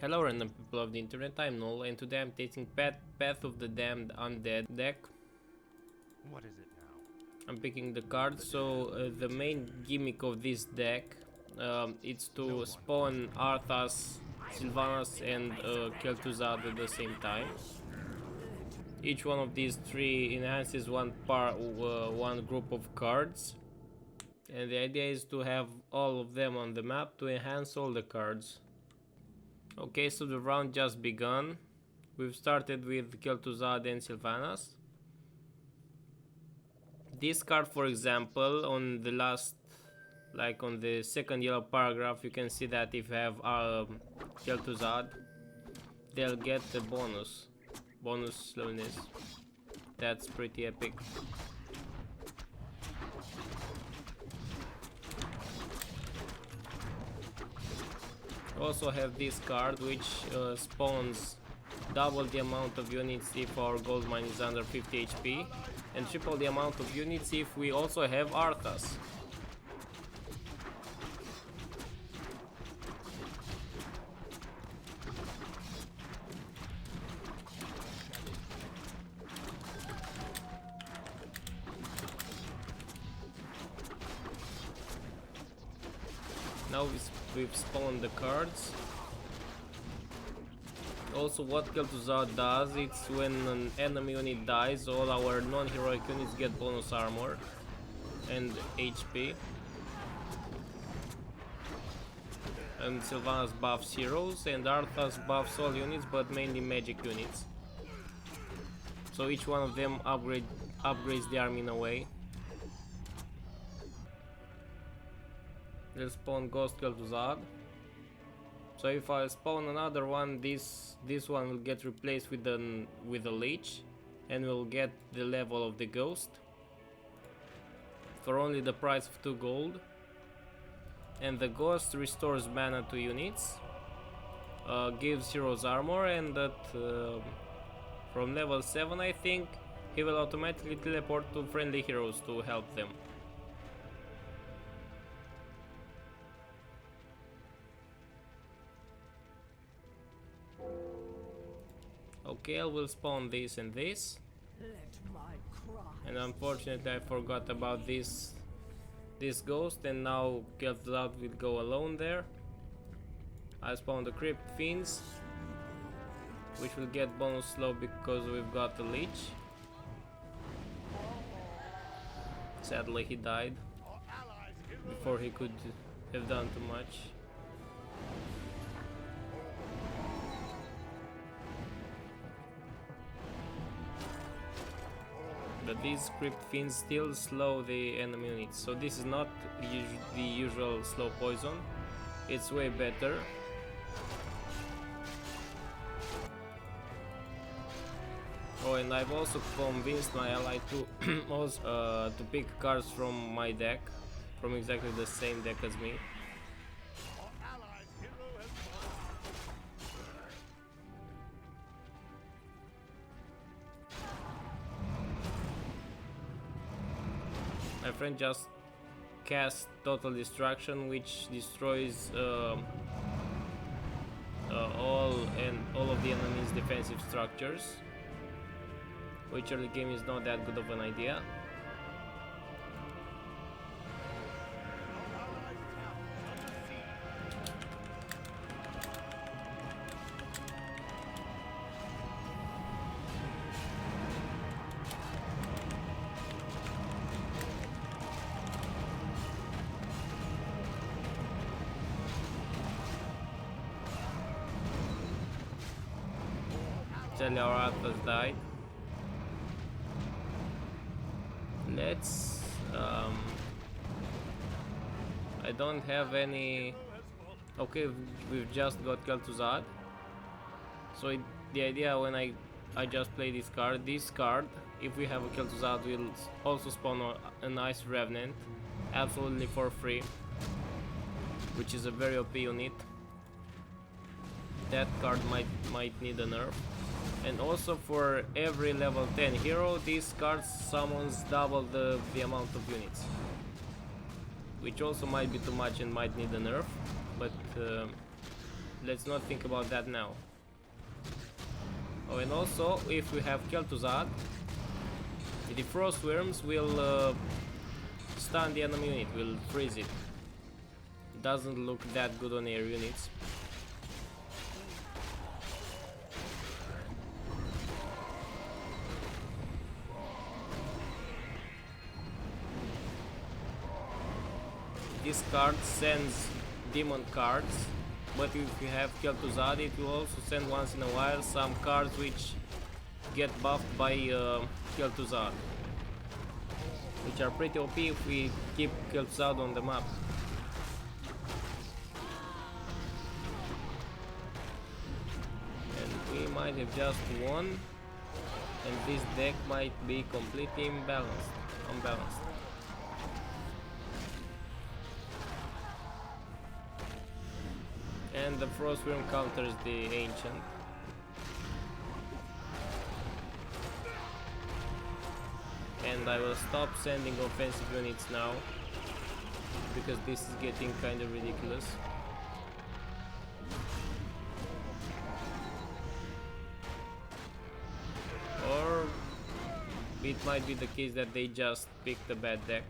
Hello random people of the internet, I'm Null, and today I'm tasting Path of the Damned Undead deck. What is it now? I'm picking the cards, so the main gimmick of this deck is to spawn Arthas, Sylvanas and Kel'Thuzad at the same time. Each one of these three enhances one group of cards, and the idea is to have all of them on the map to enhance all the cards. Okay, so the round just begun. We've started with Kel'Thuzad and Sylvanas. This card, for example, on the last, like on the second yellow paragraph, you can see that if you have Kel'Thuzad, they'll get the bonus slowness. That's pretty epic. Also have this card which spawns double the amount of units if our gold mine is under 50 HP and triple the amount of units if we also have Arthas. Now we've spawned the cards. Also, what Kel'Thuzad does, it's when an enemy unit dies, all our non-heroic units get bonus armor and HP. And Sylvanas buffs heroes, and Arthas buffs all units, but mainly magic units. So each one of them upgrades the army in a way. Let's spawn Ghost Kel'Thuzad. So if I spawn another one, this one will get replaced with a leech, and we'll get the level of the ghost for only the price of 2 gold. And the ghost restores mana to units, gives heroes armor, and that from level 7 I think he will automatically teleport to friendly heroes to help them. Okay, I will spawn this and this. And unfortunately I forgot about this ghost, and now Kel'Thuzad will go alone there. I spawned the Crypt Fiends, which will get bonus slow because we've got the leech. Sadly he died before he could have done too much. But these Crypt Fiends still slow the enemy units, so this is not the usual slow poison, it's way better. Oh, and I've also convinced my ally to to pick cards from my deck, from exactly the same deck as me. My friend just cast Total Destruction, which destroys all of the enemy's defensive structures, which early game is not that good of an idea. Sadly our Arthas died. Let's I don't have any. Okay, we've just got Kel'Thuzad. So the idea when I just play this card, if we have a Kel'Thuzad, will also spawn a nice Revenant absolutely for free, which is a very OP unit. That card might need a nerf. And also for every level 10 hero, this card summons double the amount of units, which also might be too much and might need a nerf, but let's not think about that now. Oh, and also, if we have Kel'Thuzad, the frost worms will stun the enemy unit, will freeze it. Doesn't look that good on air units. This card sends demon cards, but if you have Kel'Thuzad, it will also send once in a while some cards which get buffed by Kel'Thuzad, which are pretty OP if we keep Kel'Thuzad on the map. And we might have just won, and this deck might be completely unbalanced. And the Frostworm counters the Ancient. And I will stop sending offensive units now, because this is getting kind of ridiculous. Or it might be the case that they just picked a bad deck.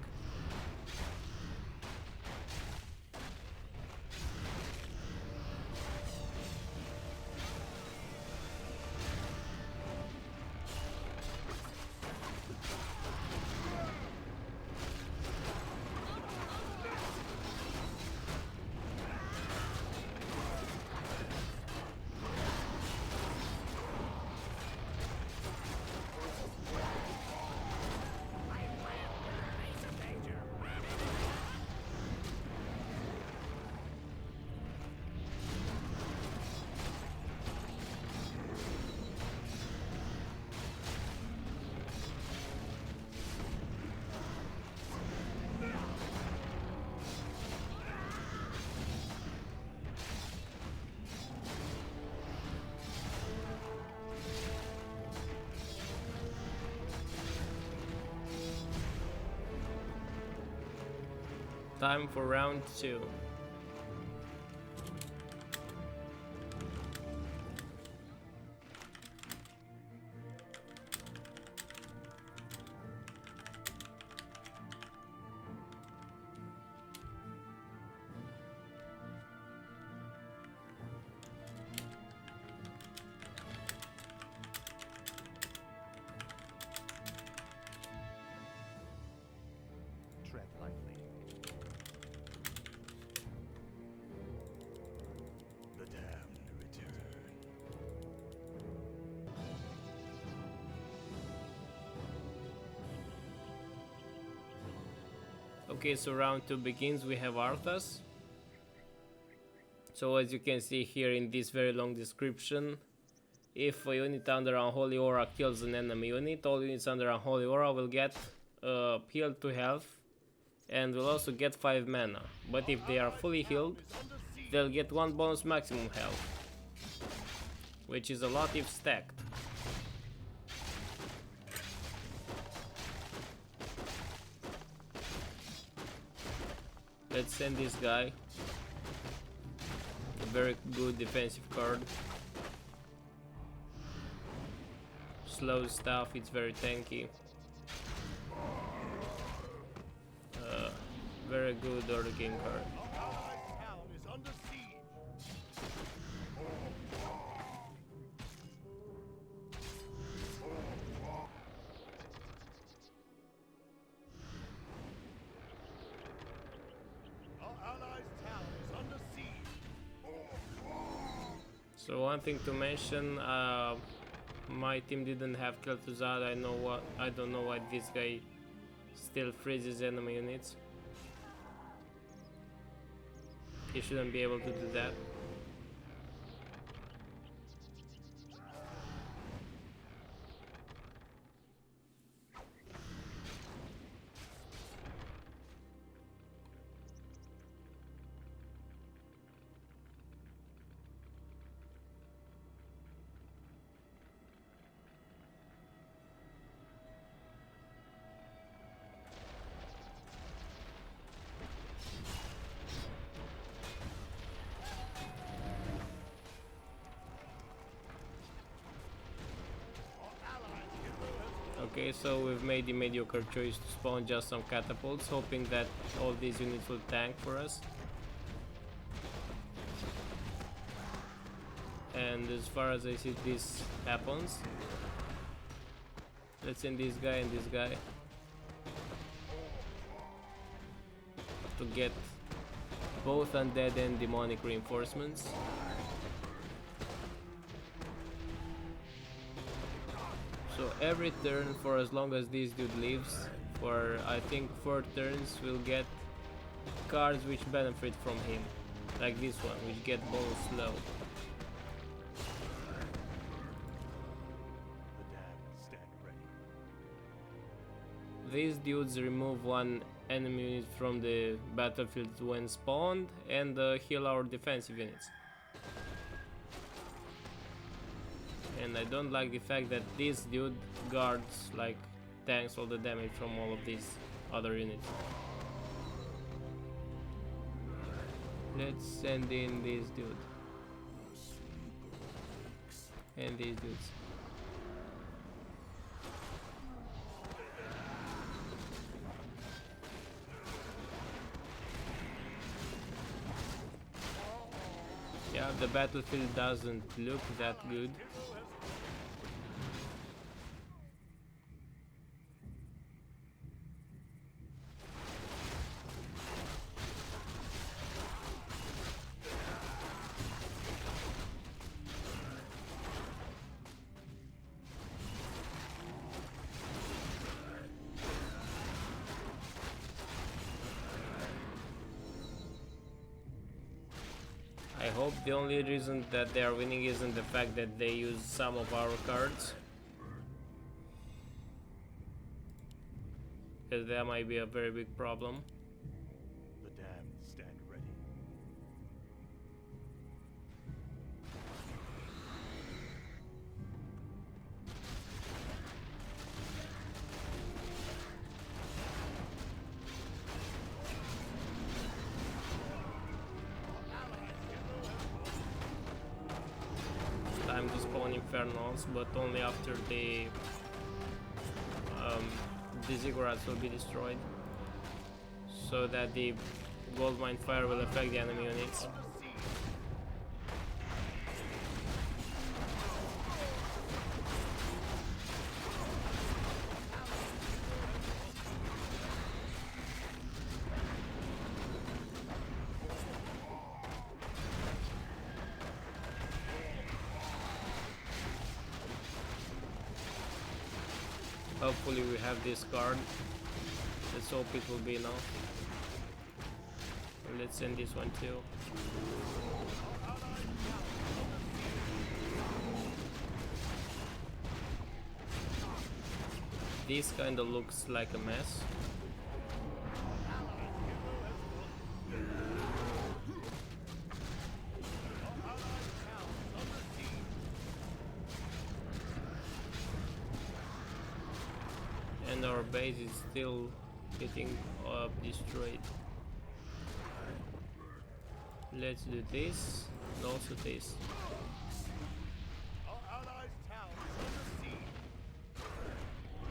Time for round 2. Tread lightly. The damned return. Okay, so round 2 begins. We have Arthas. So as you can see here in this very long description, if a unit under Unholy Aura kills an enemy unit, all units under Unholy Aura will get healed to health and will also get 5 mana. But if they are fully healed, they'll get 1 bonus maximum health, which is a lot if stacked. Let's send this guy. A very good defensive card. Slow stuff, it's very tanky. Very good early game card. So one thing to mention, my team didn't have Kel'Thuzad. I don't know why this guy still freezes enemy units. He shouldn't be able to do that. Okay, so we've made the mediocre choice to spawn just some catapults, hoping that all these units will tank for us. And as far as I see, this happens. Let's send this guy and this guy to get both undead and demonic reinforcements. So every turn, for as long as this dude lives, for I think 4 turns, we'll get cards which benefit from him, like this one, which get bonus slow. The damned stand ready. These dudes remove one enemy unit from the battlefield when spawned and heal our defensive units. And I don't like the fact that this dude guards, like, tanks all the damage from all of these other units. Let's send in this dude and these dudes. Yeah, the battlefield doesn't look that good. I hope the only reason that they are winning isn't the fact that they use some of our cards, because that might be a very big problem. The damned stand ready. Time to spawn Infernals, but only after the ziggurats will be destroyed, so that the Goldmine Fire will affect the enemy units. Hopefully we have this card. Let's hope it will be enough. Let's send this one too. This kinda looks like a mess. And our base is still getting destroyed. Let's do this and also this.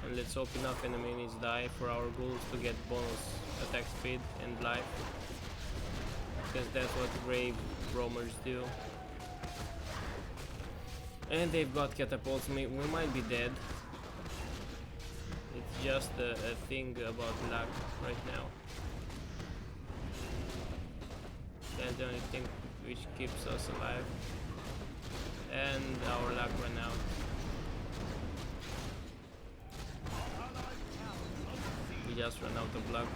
And let's hope enough enemy units die for our ghouls to get bonus attack speed and life, because that's what grave roamers do. And they've got catapults. We might be dead. It's just a thing about luck right now. That's the only thing which keeps us alive. And our luck ran out. We just ran out of luck.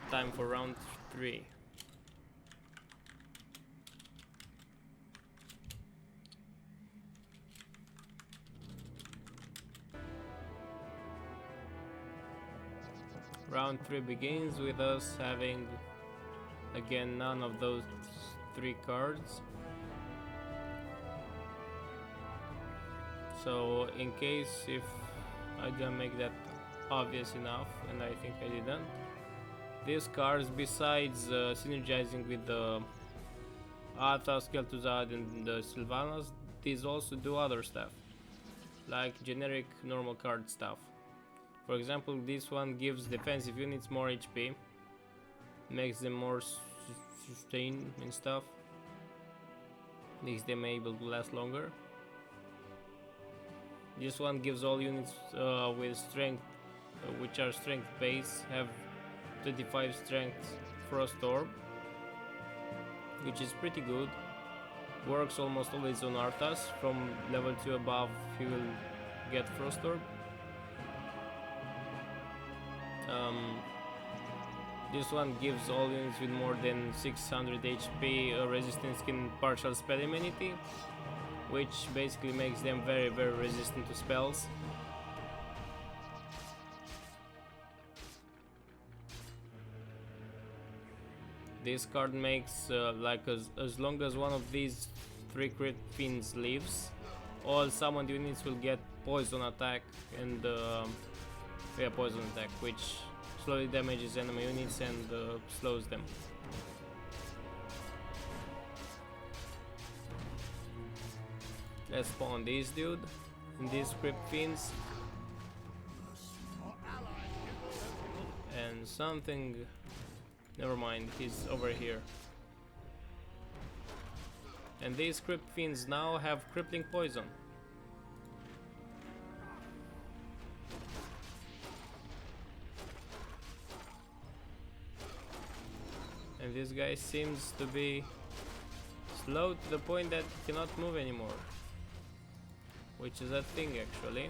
Time for round 3. Round 3 begins with us having, again, none of those 3 cards. So in case if I didn't make that obvious enough, and I think I didn't, these cards, besides synergizing with the Arthas, Kel'Thuzad and the Sylvanas, these also do other stuff. like generic normal card stuff. For example, this one gives defensive units more HP, makes them more sustain and stuff, makes them able to last longer. This one gives all units with strength, which are strength base, have 25 strength frost orb, which is pretty good. Works almost always on Arthas. From level 2 above he will get frost orb. This one gives all units with more than 600 HP resistance skin partial spell immunity, which basically makes them very resistant to spells. This card makes like as long as one of these 3 crit fiends lives, all summoned units will get poison attack and poison attack, which slowly damages enemy units and slows them. Let's spawn this dude and these crypt fiends. And something, never mind, he's over here. And these crypt fiends now have crippling poison. And this guy seems to be slow to the point that he cannot move anymore, which is a thing actually.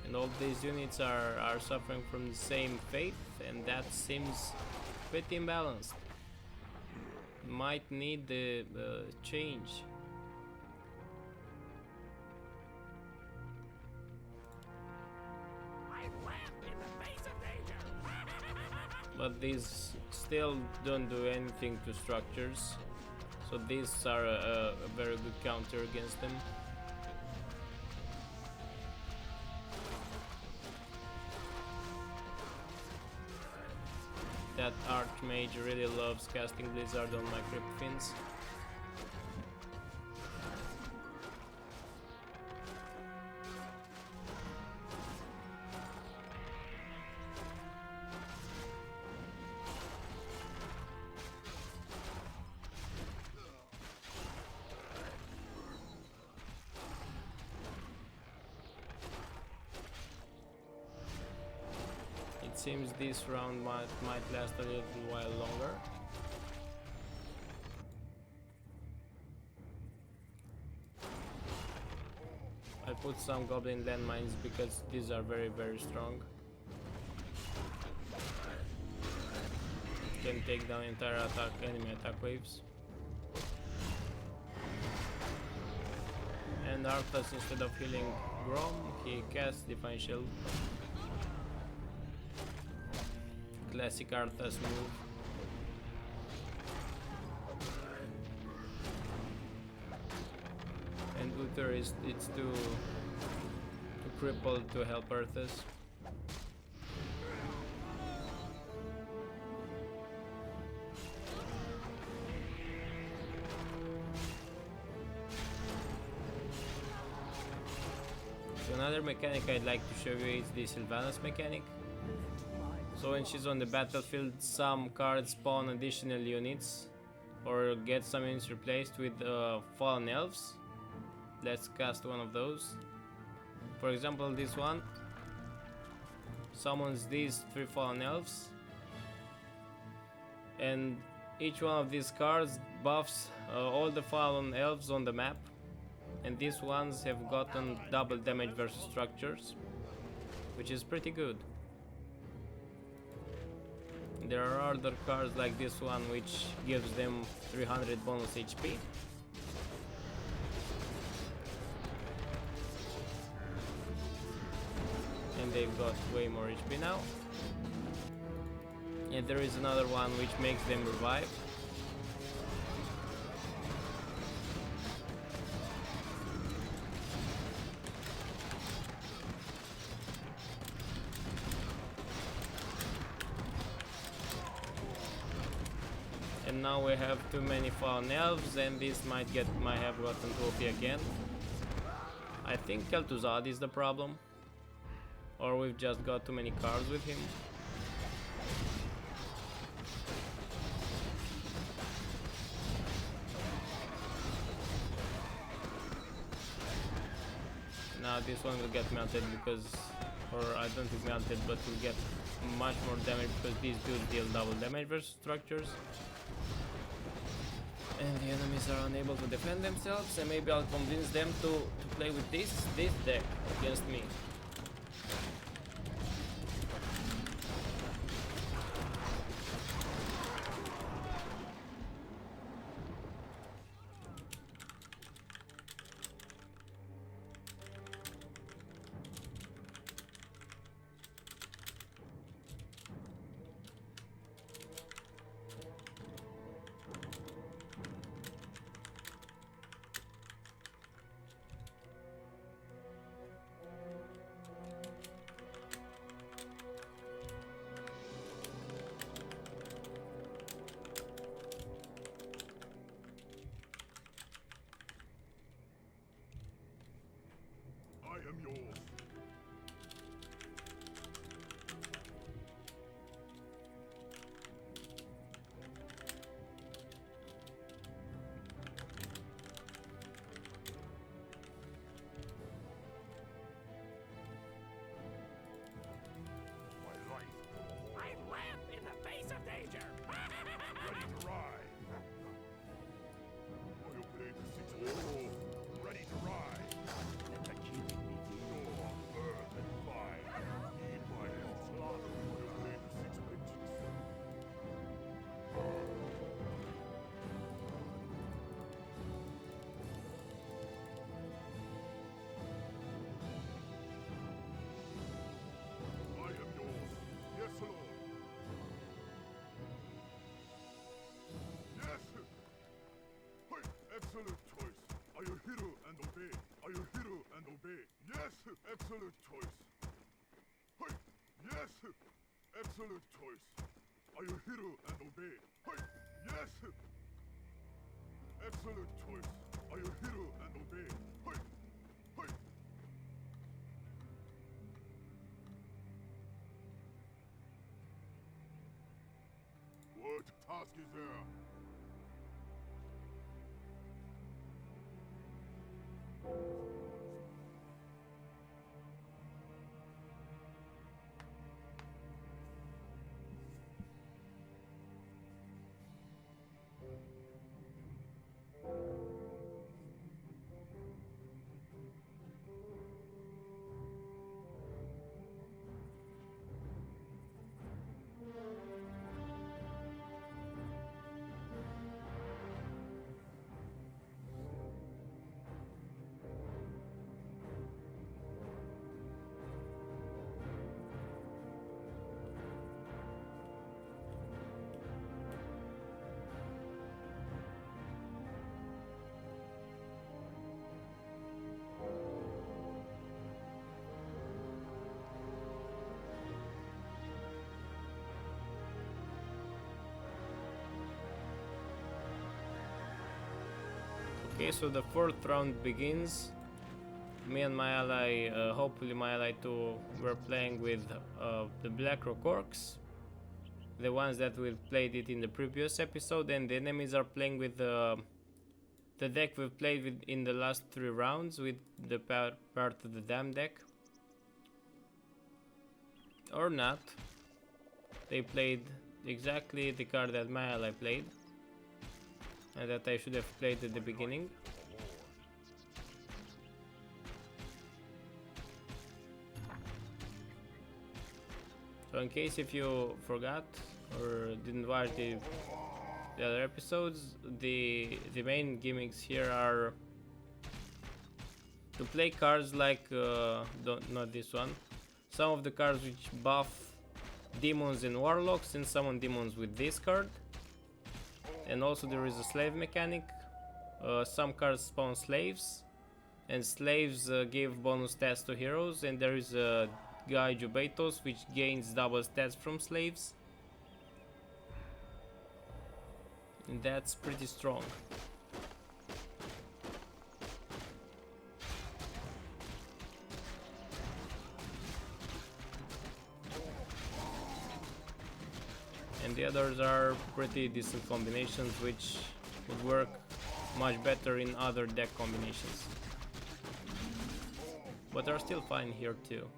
And all these units are suffering from the same fate, and that seems pretty imbalanced. Might need the change. But these still don't do anything to structures, so these are a very good counter against them. That Archmage really loves casting Blizzard on my Crypt Fiends. It seems this round might last a little while longer. I put some goblin landmines because these are very strong. Can take down entire enemy attack waves. And Arthas, instead of healing Grom, he casts Divine Shield. Classic Arthas move. And Uther it's too crippled to help Arthas. So another mechanic I'd like to show you is the Sylvanas mechanic. So when she's on the battlefield, some cards spawn additional units or get some units replaced with fallen elves. Let's cast one of those. For example, this one summons these 3 fallen elves, and each one of these cards buffs all the fallen elves on the map, and these ones have gotten double damage versus structures, which is pretty good. There are other cards like this one which gives them 300 bonus HP. And they've got way more HP now. And there is another one which makes them revive. And now we have too many fallen elves, and this might have gotten trophy again. I think Kel'Thuzad is the problem, or we've just got too many cards with him. Now this one will get melted because, or I don't think melted, but will get much more damage because these dudes deal double damage versus structures. And the enemies are unable to defend themselves, and maybe I'll convince them to play with this deck against me. I am yours. My life. I lamp in the face of danger. Ready to ride. Oil blade to 6 oh, ready to ride. Let the king be pure, earth and fire. Heed my onslaught. Oil blade to 6 vengeance. I am yours. Yes, Lord. Yes! Hey, excellent choice. Are you hero and obey? Are you hero and obey? Yes! Excellent choice. Hey, yes! Excellent choice. Are you hero and obey? Hey, yes! Excellent choice. Are you hero and obey? Hey, hey. What task is there? Okay, so the fourth round begins. Me and my ally, hopefully my ally too, we're playing with the Blackrock Orcs, the ones that we've played it in the previous episode, and the enemies are playing with the deck we've played with in the last 3 rounds, with the part of the Dam deck. Or not. They played exactly the card that my ally played, and that I should have played at the beginning. So in case if you forgot or didn't watch the other episodes, the main gimmicks here are to play cards like not this one, some of the cards which buff demons and warlocks, and summon demons with this card. And also there is a slave mechanic. Some cards spawn slaves, and slaves give bonus stats to heroes, and there is a guy Jubatos which gains double stats from slaves. And that's pretty strong. And the others are pretty decent combinations, which would work much better in other deck combinations. But are still fine here too.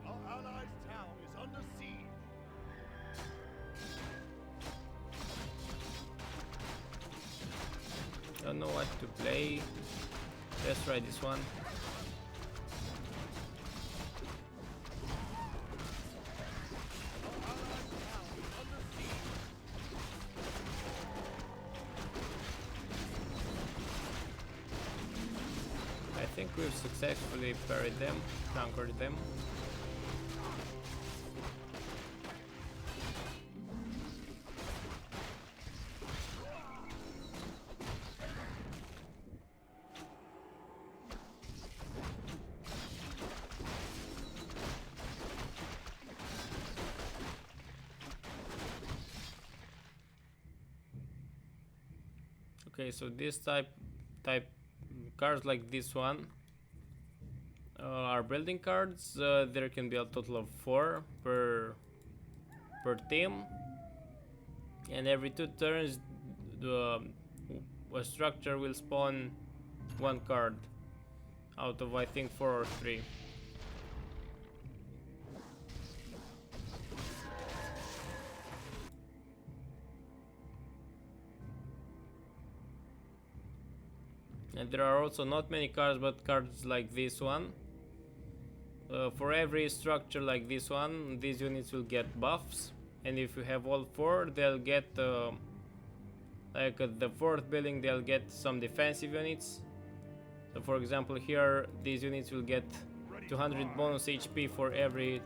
Our allies' town is under siege. Don't know what to play. Let's try this one. I think we've successfully parried them, conquered them. Okay, so this type cards like this one are building cards. There can be a total of 4 per team, and every 2 turns a structure will spawn 1 card out of, I think, 4 or 3. And there are also not many cards, but cards like this one. For every structure like this one, these units will get buffs, and if you have all 4, they'll get like the 4th building, they'll get some defensive units. So for example here, these units will get 200 bonus HP for every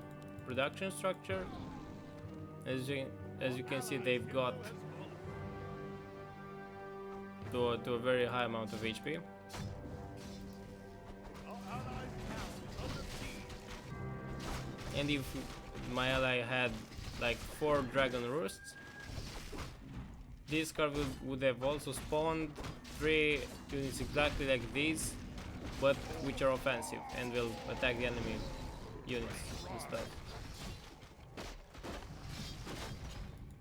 production structure. As you can see, they've got to a very high amount of HP. And if my ally had like 4 dragon roosts, this card would have also spawned 3 units exactly like these, but which are offensive and will attack the enemy units instead.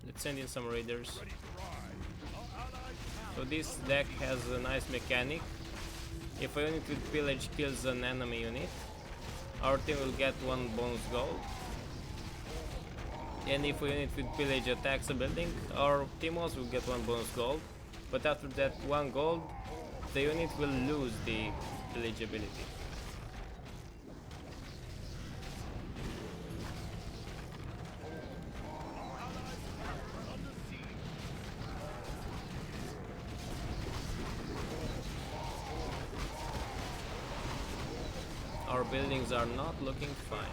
Let's send in some raiders. So this deck has a nice mechanic. If a unit with pillage kills an enemy unit, our team will get 1 bonus gold. And if a unit with pillage attacks a building, our team also will get 1 bonus gold. But after that 1 gold, the unit will lose the pillage ability. Our buildings are not looking fine.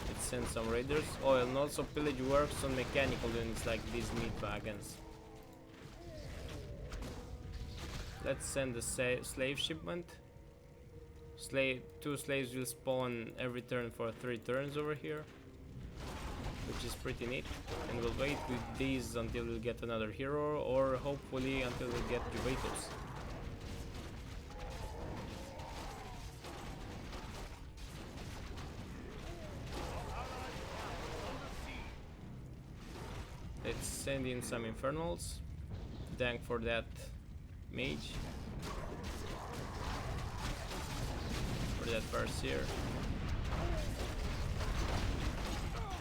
Let's send some raiders. Oh, and also pillage works on mechanical units like these meat wagons. Let's send the slave shipment. 2 slaves will spawn every turn for 3 turns over here, which is pretty neat, and we'll wait with these until we get another hero, or hopefully until we get Juventus. Let's send in some Infernals. Thank for that mage. For that Farseer.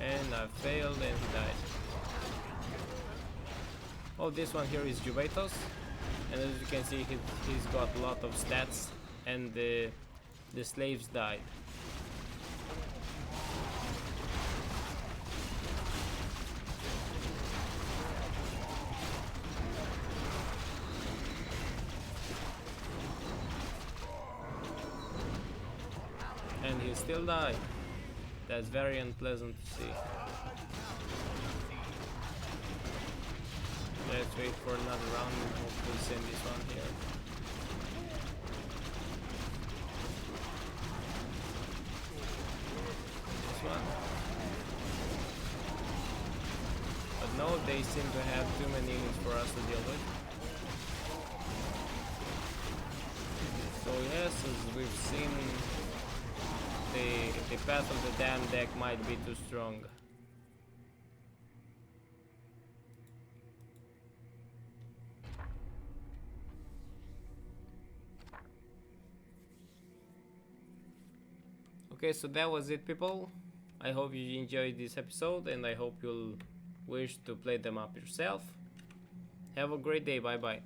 And I failed and he died. Oh, this one here is Juventus, and as you can see, he's got a lot of stats, and the slaves died. you still die. That's very unpleasant to see. Let's wait for another round and hopefully send this one here. This one. But no, they seem to have too many units for us to deal with. So yes, as we've seen, the path of the damn deck might be too strong. Okay, so that was it, people. I hope you enjoyed this episode and I hope you'll wish to play them up yourself. Have a great day. Bye bye.